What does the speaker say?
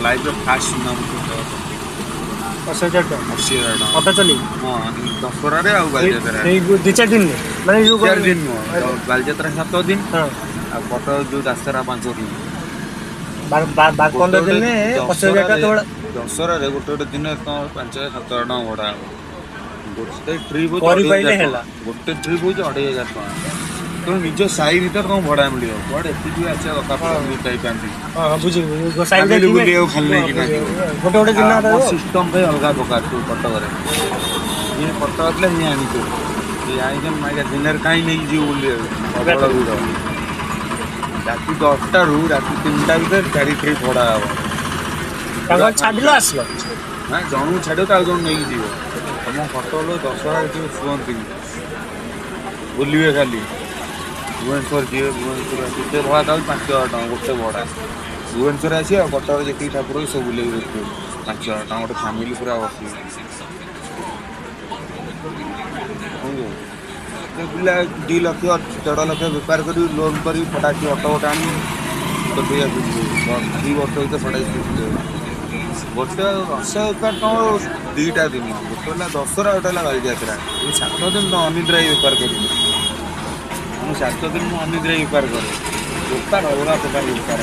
Life first ସୁନାମ 80,000 ଟଙ୍କା 80,000 ଟଙ୍କା। ଅଟୋ ଚଲି ହଁ ଦଶହରାରେ ଆଉ ବାଲିଯାତ୍ରା ଏଇ 2-4 ଦିନ ମାନେ ଯୋଉ 4 ଦିନ ନୁହଁ ବାଲିଯାତ୍ରା 7 ଦିନ ହଁ ଆଉ କଟକ ଯୋଉ ଦଶହରା 5 ଦିନ। 15 ଦିନରେ 80,000 ଟଙ୍କା କେବଳ ଦଶହରାରେ ଗୋଟେ ଦିନ ତମର 5,000 7,000 ଟଙ୍କା ଭଡା ହବ। ଗୋଟେ ଟ୍ରିପ୍ ହଉଛି କରିପାଇଲେ 2,500 ହେଲା। ଟଙ୍କା ଗୋଟେ ଟ୍ରିପ୍ ହଉଛି 2,500 ଟଙ୍କା। ତମ ନିଜ ସାହି ଭିତରେ ତମ ଭଡା ମିଳିବ କୁଆଡେ ଏତିକି ଆସିବା ଦରକାର ହଁ ପଡିବ ଯାଇପାରନ୍ତି। ହଁ ବୁଝିଲି ଗୋସାଇ ଫ୍ୟାମିଲି ଦେଖିବେ ବୁଲିବାକୁ ଖାଲି ନେଇକିନା ଯିବ। ଗୋଟେ ଦିନ ଆମ ରହିବ। ସିଷ୍ଟମ ପାଇଁ ଅଲଗା ପ୍ରକାର ସବୁ କଟକରେ ଯିଏ କଟକ ଥିଲେ ସିଏ ଆଣିଛୁ ସିଏ ଆଣିଛନ୍ତି ମାଇକା ଦିନରେ କାହିଁ ନେଇକି ଯିବୁ ବୁଲିବାକୁ ପ୍ରବଳ ଏକାଥରେ ଭିଡ଼। ରାତି 10ଟାରୁ ରାତି 3ଟା ଭିତରେ 4 ଟ୍ରିପ୍ ଭଡା ହବ। ପୁରା ତାଙ୍କର ଛାଡିଲ ଫାଙ୍କା ଆସିଲ। ନା ଜଣକୁ ଛାଡିବ ଆଉ ଜଣକୁ ନେଇକି ଯିବ। ତମ କଟକ ଲୋକ ଦଶହରା କେବେ ଶୁଅନ୍ତିନି ବୁଲିବେ ଖାଲି। ଭୁବନେଶ୍ୱର ଯିବେ ଭୁବନେଶ୍ୱର ଗୋଟେ ଭଡା ଥାଉଛି 5,000 ଟଙ୍କା ଗୋଟେ ଭଡା। ଭୁବନେଶ୍ୱର ଆସିବେ ଆଉ କଟକରେ ଯେତିକି ଠାକୁର ସବୁ ବୁଲେଇକି ଦେଖିବେ 5,000 ଟଙ୍କା ଗୋଟେ ଫ୍ୟାମିଲି ପୁରା ବସିବେ। ସେ ପିଲା 2 ଲକ୍ଷ 1.5 ଲକ୍ଷ ବେପାର କରି ଲୋନ କରି ଫଟାକ ଅଟୋ ଗୋଟେ ଆଣିବୁ। ତ ଦେଇ ଆସିବୁ 2 ବର୍ଷ ଭିତରେ ଫଟାକ ସୁଝିଦେବେ। ଗୋଟେ ରଥ ଯାତ୍ରା ତମର 2ଟା ଦିନ ଗୋଟେ ହେଲା ଦଶହରା ଗୋଟେ ହେଲା ବାଲିଯାତ୍ରା। ଏଇ 7 ଦିନ ତ ଅନିଦ୍ରା ହେଇ ବେପାର କରିବୁ। ମୁଁ 7 ଦିନ ମୁଁ ଅନିଦ୍ରା ହେଇ ବେପାର କରେ ବେପାର ଅଲଗା ପ୍ରକାର ବେପାର।